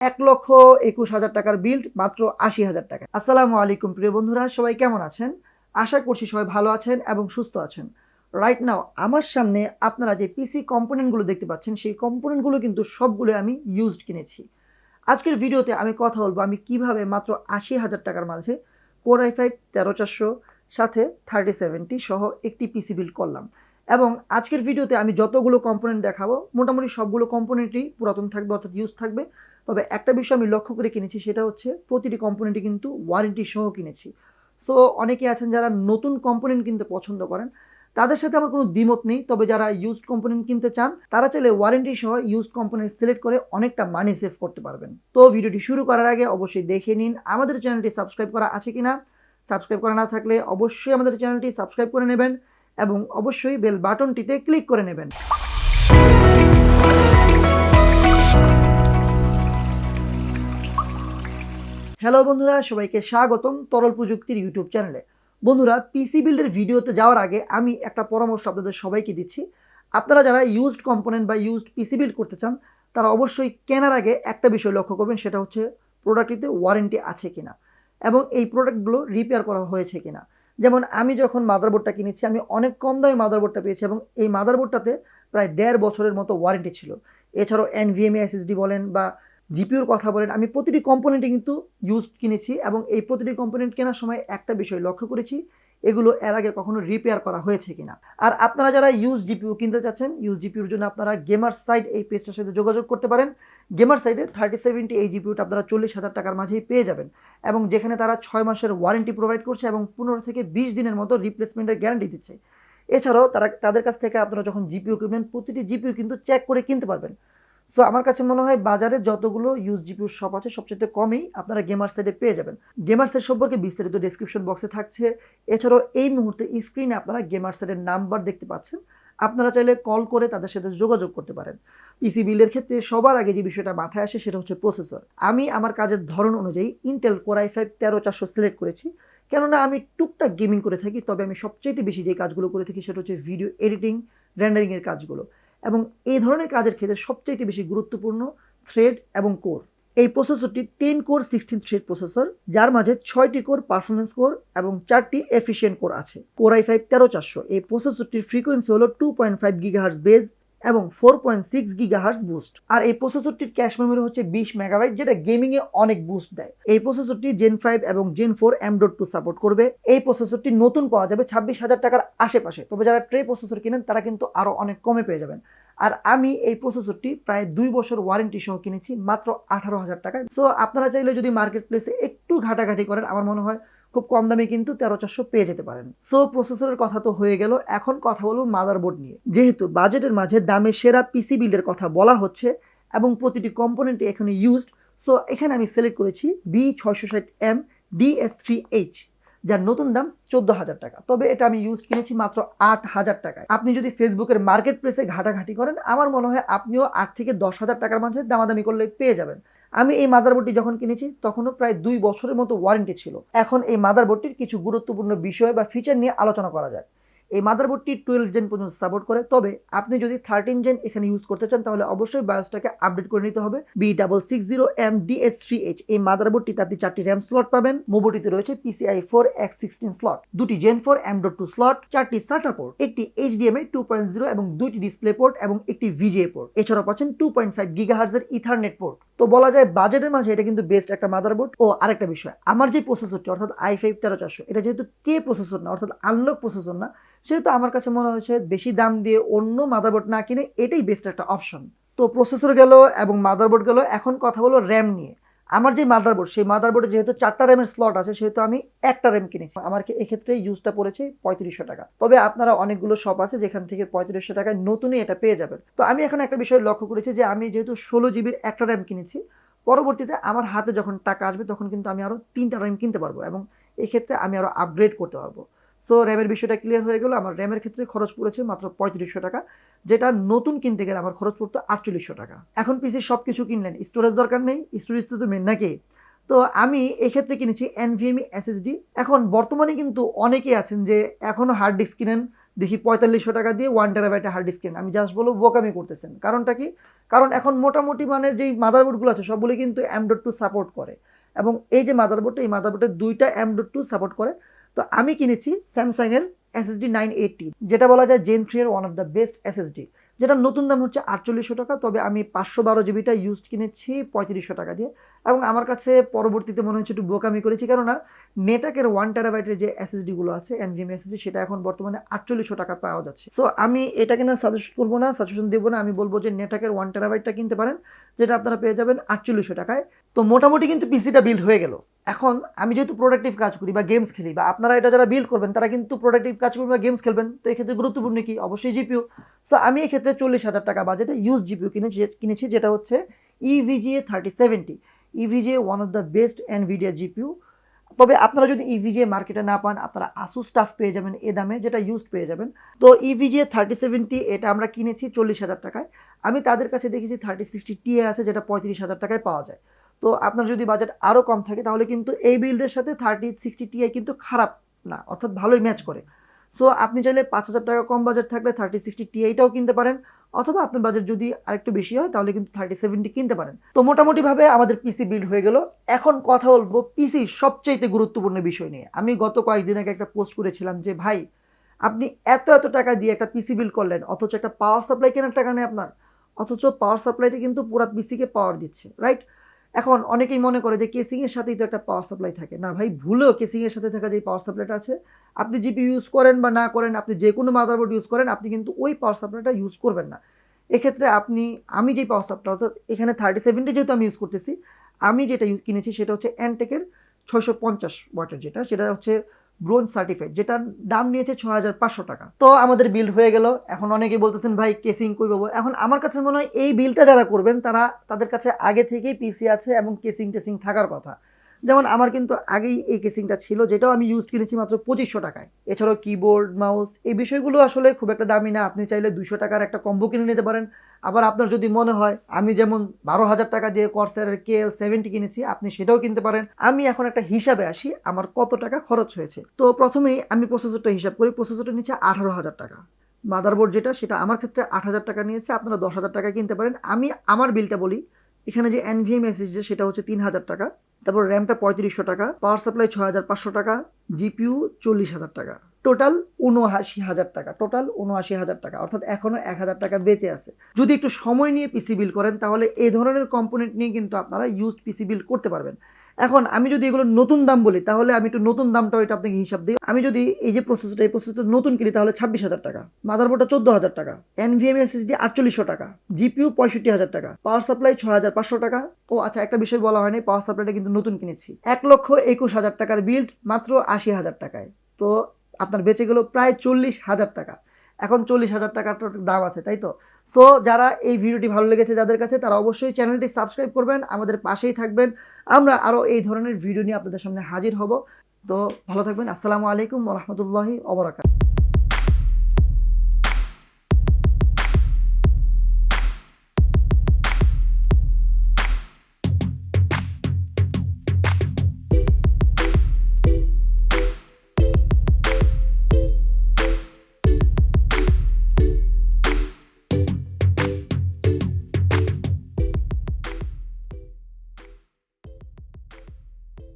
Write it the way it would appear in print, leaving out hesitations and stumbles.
1,21,000 টাকার বিল্ড মাত্র 80,000 টাকা। আসসালামু আলাইকুম প্রিয় বন্ধুরা, সবাই কেমন আছেন? আশা করছি সবাই ভালো আছেন এবং সুস্থ আছেন। রাইট নাও আমার সামনে আপনারা যে পিসি কম্পোনেন্টগুলো দেখতে পাচ্ছেন, সেই কম্পোনেন্টগুলো কিন্তু সবগুলো আমি ইউজড কিনেছি। আজকের ভিডিওতে আমি কথা বলবো আমি কিভাবে মাত্র 80,000 টাকার মাঝে কোর i5 13400 সাথে 3070 সহ একটি পিসি বিল্ড করলাম। এবং আজকের ভিডিওতে আমি যতগুলো কম্পোনেন্ট দেখাবো মোটামুটি সবগুলো কম্পোনেন্টই পুরাতন থাকবে, অর্থাৎ ইউজ থাকবে। তবে একটা বিষয় আমি লক্ষ্য করে কিনেছি, সেটা হচ্ছে প্রতিটি কম্পোনেন্টই কিন্তু ওয়ারেন্টি সহ কিনেছি। সো অনেকে আছেন যারা নতুন কম্পোনেন্ট কিনতে পছন্দ করেন, তাদের সাথে আমার কোনো দ্বিমত নেই। তবে যারা ইউজড কম্পোনেন্ট কিনতে চান তারা চাইলে ওয়ারেন্টি সহ ইউজড কম্পোনেন্ট সিলেক্ট করে অনেকটা মানি সেভ করতে পারবেন। তো ভিডিওটি শুরু করার আগে অবশ্যই দেখে নিন আমাদের চ্যানেলটি সাবস্ক্রাইব করা আছে কিনা। সাবস্ক্রাইব করা না থাকলে অবশ্যই আমাদের চ্যানেলটি সাবস্ক্রাইব করে নেবেন এবং অবশ্যই বেল বাটনটিতে ক্লিক করে নেবেন। হ্যালো বন্ধুরা, সবাইকে স্বাগতম তরল প্রযুক্তির ইউটিউব চ্যানেলে। বন্ধুরা, পিসি বিল্ডের ভিডিওতে যাওয়ার আগে আমি একটা পরামর্শ আপনাদের সবাইকে দিচ্ছি। আপনারা যারা ইউজড কম্পোনেন্ট বা ইউজড পিসি বিল্ড করতে চান, তারা অবশ্যই কেনার আগে একটা বিষয় লক্ষ্য করবেন, সেটা হচ্ছে প্রোডাক্টটিতে ওয়ারেন্টি আছে কিনা এবং এই প্রোডাক্টগুলো রিপেয়ার করা হয়েছে কিনা। যেমন আমি যখন মাদারবোর্ডটা কিনেছি, আমি অনেক কম দামে মাদারবোর্ডটা পেয়েছি এবং এই মাদারবোর্ডটাতে প্রায় 1.5 বছরের মতো ওয়ারেন্টি ছিল। এছাড়াও nvme এসএসডি বলেন বা জিপিউর কথা বলেন, আমি প্রতিটি কম্পোনেন্টে কিন্তু ইউজ কিনেছি এবং এই প্রতিটি কম্পোনেন্ট কেনার সময় একটা বিষয় লক্ষ্য করেছি, এগুলো এর আগে কখনো রিপেয়ার করা হয়েছে কিনা। আর আপনারা যারা ইউজ জিপিউ কিনতে চাচ্ছেন, ইউজ জিপিউর জন্য আপনারা গেমার সাইড এই পেজটার সাথে যোগাযোগ করতে পারেন। গেমার সাইডে 3070 এই জিপিউটা আপনারা 40,000 টাকার মাঝেই পেয়ে যাবেন এবং যেখানে তারা 6 মাসের ওয়ারেন্টি প্রোভাইড করছে এবং 15 থেকে 20 দিনের মতো রিপ্লেসমেন্টের গ্যারান্টি দিচ্ছে। এছাড়াও তাদের কাছ থেকে আপনারা যখন জিপিউ কিনবেন, প্রতিটি জিপিউ কিন্তু চেক করে কিনতে পারবেন। সো আমার কাছে মনে হয় বাজারে যতগুলো ইউজ জিপিউর শপ আছে, সবচেয়ে কমই আপনারা গেমার সাইডে পেয়ে যাবেন। গেমার সাইড সম্পর্কে বিস্তারিত ডেসক্রিপশন বক্সে থাকছে। এছাড়াও এই মুহূর্তে স্ক্রিনে আপনারা গেমার সাইডের নাম্বার দেখতে পাচ্ছেন, আপনারা চাইলে কল করে তাদের সাথে যোগাযোগ করতে পারেন। পিসি বিল্ডের ক্ষেত্রে সবার আগে যে বিষয়টা মাথায় আসে সেটা হচ্ছে প্রসেসর। আমি আমার কাজের ধরন অনুযায়ী ইন্টেল কোর i5 13400 সিলেক্ট করেছি, কেননা আমি টুকটাক গেমিং করে থাকি। তবে আমি সবচেয়ে বেশি যে কাজগুলো করে থাকি সেটা হচ্ছে ভিডিও এডিটিং, রেন্ডারিংয়ের কাজগুলো। এবং এই ধরনের কাজের ক্ষেত্রে সবচেয়ে বেশি গুরুত্বপূর্ণ থ্রেড এবং কোর। এই প্রসেসরটি 10 কোর 16 থ্রেড প্রসেসর, যার মাঝে 6টি কোর পারফরমেন্স কোর এবং 4টি এফিশিয়েন্ট কোর আছে। কোর i5 13400 এই প্রসেসরটির ফ্রিকোয়েন্সি হলো 2.5 গিগাহার্টজ বেজ এবং 4.6 গিগাহার্টজ বুস্ট। আর এই প্রসেসরটির ক্যাশ মেমোরি হচ্ছে 20 মেগাবাইট, যেটা গেমিং এ অনেক বুস্ট দেয়। এই প্রসেসরটি জেন 5 এবং জেন 4 M.2 সাপোর্ট করবে। এই প্রসেসরটি নতুন পাওয়া যাবে 26,000 টাকার আশেপাশে, তবে যারা ট্রে প্রসেসর কিনেন তারা কিন্তু আরো অনেক কমে পেয়ে যাবেন। আর আমি এই প্রসেসরটি প্রায় 2 বছর ওয়ারেন্টি সহ কিনেছি মাত্র 18,000 টাকায়। সো আপনারা চাইলে যদি মার্কেট প্লেসে একটু ঘাটাঘাটি করেন, আমার মনে হয় খুব কম দামে কিন্তু 13,400 পেয়ে যেতে পারেন। সো প্রসেসরের কথা তো হয়ে গেল, এখন কথা বলবো মাদারবোর্ড নিয়ে। যেহেতু বাজেটের মাঝে দামের সেরা পিসি বিল্ডের কথা বলা হচ্ছে এবং প্রতিটি কম্পোনেন্টে এখানে ইউজড, সো এখানে আমি সিলেক্ট করেছি B660M DS3H, যার নতুন দাম 14,000 টাকা। তবে এটা আমি ইউজ কিনেছি মাত্র 8,000 টাকায়। আপনি যদি ফেসবুকের মার্কেট প্লেসে ঘাটাঘাটি করেন, আমার মনে হয় আপনিও 8 থেকে 10,000 টাকার মাঝে দামাদামি করলে পেয়ে যাবেন। আমি এই মাদারবোর্ডটি যখন কিনেছি তখনও প্রায় 2 বছরের মতো ওয়ারেন্টি ছিল। এখন এই মাদারবোর্ডটির কিছু গুরুত্বপূর্ণ বিষয় বা ফিচার নিয়ে আলোচনা করা যায়। এই মাদারবোর্ডটি 12 জেন পর্যন্ত সাপোর্ট করে, তবে আপনি যদি 13 জেন এখানে ইউজ করতে চান তাহলে অবশ্যই বায়োসটাকে আপডেট করে নিতে হবে। B660M DS3H এই মাদারবোর্ডটিতে আপনি 4টি র্যাম স্লট পাবেন। মোবোটিতে রয়েছে PCI 4x16 স্লট, 2টি জেন 4 M.2 স্লট, 4টি SATA পোর্ট, একটি HDMI 2.0 এবং 2টি ডিসপ্লে পোর্ট এবং একটি VGA পোর্ট। এছাড়াও পাচ্ছেন 2.5 গিগাহার্টজ এর ইথারনেট পোর্ট। তো বলা যায় বাজেটের মাঝে এটা কিন্তু বেস্ট একটা মাদারবোর্ড। ও আরেকটা বিষয়, আমার যে প্রসেসরটি অর্থাৎ i5 13400, এটা যেহেতু কে প্রসেসর না, অর্থাৎ আনলক প্রসেসর না, সেহেতু আমার কাছে মনে হয়েছে বেশি দাম দিয়ে অন্য মাদারবোর্ড না কিনে এটাই বেস্ট একটা অপশন। তো প্রসেসর গেল এবং মাদারবোর্ড গেল, এখন কথা বলো র্যাম নিয়ে। আমার যে মাদারবোর্ড, সেই মাদারবোর্ডে যেহেতু 4টা র্যামের স্লট আছে, সেহেতু আমি একটা র্যাম কিনেছি। আমার এক্ষেত্রে ইউজটা পড়েছে 3500 টাকা। তবে আপনারা অনেকগুলো শপ আছে যেখান থেকে 3500 টাকায় নতুনই এটা পেয়ে যাবেন। তো আমি এখন একটা বিষয় লক্ষ্য করেছি যে আমি যেহেতু 16 জিবির একটা র্যাম কিনেছি, পরবর্তীতে আমার হাতে যখন টাকা আসবে তখন কিন্তু আমি আরো 3টা র্যাম কিনতে পারবো এবং এক্ষেত্রে আমি আরো আপগ্রেড করতে পারবো। সো র্যামের বিষয়টা ক্লিয়ার হয়ে গেল। আমার র্যামের ক্ষেত্রে খরচ পড়েছে মাত্র 3500 টাকা, যেটা নতুন কিনতে গেলে আমার খরচ পড়তো 4800 টাকা। এখন পিসি সব কিছু কিনলেন, স্টোরেজ দরকার নেই, স্টোরেজ তো মেন নাকি। তো আমি এক্ষেত্রে কিনেছি nvme SSD। এখন বর্তমানে কিন্তু অনেকেই আছেন যে এখনও হার্ড ডিস্ক কিনেন, দেখি 4500 টাকা দিয়ে 1 TB হার্ড ডিস্ক কেন, আমি জাস্ট বলবো বোকামি করতেছেন। কারণটা কি? কারণ এখন মোটামুটি মানের যেই মাদারবোর্ডগুলো আছে সবগুলো কিন্তু M.2 সাপোর্ট করে, এবং এই যে মাদারবোর্ডটা, এই মাদারবোর্ডের দুইটা M.2 সাপোর্ট করে। তো আমি কিনেছি স্যামসাংয়ের SSD 980, যেটা বলা যায় Gen 3 এর one of the best SSD, যেটা নতুন দাম হচ্ছে 4800 টাকা। তবে আমি 512 জিবিটা ইউজড কিনেছি 3500 টাকা দিয়ে, এবং আমার কাছে পরবর্তীতে মনে হচ্ছে একটু বোকামি করেছি, কেননা নেটাকের 1 TB যে SSD গুলো আছে nvme SSD, সেটা এখন বর্তমানে 4800 টাকা পাওয়া যাচ্ছে। সো আমি এটাকে না সাজেস্ট করবো না, সাজেশন দেবো না, আমি বলবো যে নেটাকের 1 TB কিনতে পারেন, যেটা আপনারা পেয়ে যাবেন 4800 টাকায়। তো মোটামুটি কিন্তু পিসিটা বিল্ড হয়ে গেল। এখন আমি যেহেতু প্রোডাক্টিভ কাজ করি বা গেমস খেলি, বা আপনারা এটা যারা বিল্ড করবেন তারা কিন্তু প্রোডাক্টিভ কাজ করবেন বা গেমস খেলবেন, তো এক্ষেত্রে গুরুত্বপূর্ণ কি? অবশ্যই জিপিইউ। সো আমি এক্ষেত্রে 40,000 টাকা বাজেটে ইউজ জিপিইউ কিনেছি, যেটা হচ্ছে EVGA 3070। EVGA one of the best Nvidia GPU. তবে আপনারা যদি EVGA মার্কেটে না পান, আপনারা আসুস স্টাফ পেয়ে যাবেন এ দামে, যেটা ইউজড পেয়ে যাবেন। তো EVGA 3070 এটা আমরা কিনেছি 40,000 টাকায়। আমি তাদের কাছে দেখেছি 3060 Ti আছে, যেটা 35,000 টাকায় পাওয়া যায়। তো আপনার যদি বাজেট আরও কম থাকে তাহলে কিন্তু এই বিল্ডের সাথে 3060 Ti কিন্তু খারাপ না, অর্থাৎ ভালোই ম্যাচ করে। সো আপনি চাইলে 5,000 টাকা কম বাজেট থাকলে 3060 Tiটাও কিনতে পারেন, অথবা আপনার বাজেট যদি আরেকটু বেশি হয় তাহলে কিন্তু 3070 কিনতে পারেন। তো মোটামুটিভাবে আমাদের পিসি বিল্ড হয়ে গেল। এখন কথা বলবো পিসি সবচাইতে গুরুত্বপূর্ণ বিষয় নিয়ে। আমি গত কয়েকদিন আগে একটা পোস্ট করেছিলাম যে ভাই, আপনি এত এত টাকা দিয়ে একটা পিসি বিল্ড করলেন, অথচ একটা পাওয়ার সাপ্লাই কেনার টাকা নেই আপনার, অথচ পাওয়ার সাপ্লাইটা কিন্তু পুরো পিসিকে পাওয়ার দিচ্ছে, রাইট? এখন অনেকেই মনে করে যে কেসিং এর সাথেই তো একটা পাওয়ার সাপ্লাই থাকে। না ভাই, ভুলেও কেসিং এর সাথে থাকা যে পাওয়ার সাপ্লাইটা আছে, আপনি জিপি ইউজ করেন বা না করেন, আপনি যে কোনো মাদারবোর্ড ইউজ করেন, আপনি কিন্তু ওই পাওয়ার সাপ্লাইটা ইউজ করবেন না। এক্ষেত্রে আমি যে পাওয়ার সাপ্লাই, অর্থাৎ এখানে 3070 যেহেতু আমি ইউজ করতেছি, আমি যেটা কিনেছি সেটা হচ্ছে এনটেকের 650 ওয়াটের, সেটা হচ্ছে ব্রোঞ্জ সার্টিফাইড, যেটার দাম নিয়েছে 6500 টাকা। তো আমাদের বিল্ড হয়ে গেল। এখন অনেকে বলতেছেন ভাই কেসিং কই পাবো? এখন আমার কাছে মনে হয় এই বিলটা যারা করবেন তাদের কাছে আগে থেকেই পিসি আছে এবং কেসিং টেসিং থাকার কথা। যেমন আমার কিন্তু আগেই এই কেসিংটা ছিল, যেটাও আমি ইউজ কিনেছি মাত্র 2500 টাকায়। এছাড়াও কিবোর্ড, মাউস, এই বিষয়গুলো আসলে খুব একটা দামি না, আপনি চাইলে 200 টাকার একটা কম্বো কিনে নিতে পারেন। আবার আপনার যদি মনে হয় আমি যেমন 12,000 টাকা দিয়ে কর্সারের KL70 কিনেছি, আপনি সেটাও কিনতে পারেন। আমি এখন একটা হিসাবে আসি আমার কত টাকা খরচ হয়েছে। তো প্রথমেই আমি প্রসেসরটা হিসাব করি। প্রসেসরটা নিচ্ছে 18,000 টাকা। মাদারবোর্ড সেটা আমার ক্ষেত্রে 8,000 টাকা নিয়েছে, আপনারা 10,000 টাকা কিনতে পারেন। আমি আমার বিলটা বলি, এখানে যে nvme SSD সেটা হচ্ছে 3,000 টাকা, তারপর র্যামটা 3500 টাকা, পাওয়ার সাপ্লাই 6,500 টাকা, জিপিইউ 40,000 টাকা, টোটাল 79,000 টাকা। টোটাল 79,000 টাকা, অর্থাৎ এখনো 1,000 টাকা বেঁচে আছে। যদি একটু সময় নিয়ে পিসি বিল্ড করেন তাহলে এই ধরনের কম্পোনেন্ট নিয়ে কিন্তু আপনারা ইউজড পিসি বিল্ড করতে পারবেন। এখন আমি যদি এগুলো নতুন দাম বলি, তাহলে আমি একটু নতুন দামটাও এটা আপনাকে হিসাব দিই। আমি যদি এই প্রসেসরটা নতুন কিনি তাহলে 26,000 টাকা, মাদারবোর্ডটা 14,000 টাকা, nvme SSD 4800 টাকা, জিপিইউ 65,000 টাকা, পাওয়ার সাপ্লাই 6,500 টাকা। ও আচ্ছা, একটা বিষয় বলা হয়নি, পাওয়ার সাপ্লাইটা কিন্তু নতুন কিনেছি। 1,21,000 টাকার বিল্ড মাত্র 80,000 টাকায়। তো আপনার বেঁচে গেল প্রায় 40,000 টাকা। এখন 40,000 টাকার দাম আছে, তাই তো? সো যারা এই ভিডিওটি ভালো লেগেছে যাদের কাছে, তারা অবশ্যই চ্যানেলটি সাবস্ক্রাইব করবেন, আমাদের পাশেই থাকবেন। আমরা আরও এই ধরনের ভিডিও নিয়ে আপনাদের সামনে হাজির হব। তো ভালো থাকবেন। আসসালামু আলাইকুম ওয়া রাহমাতুল্লাহি ওয়া বারাকাতুহু।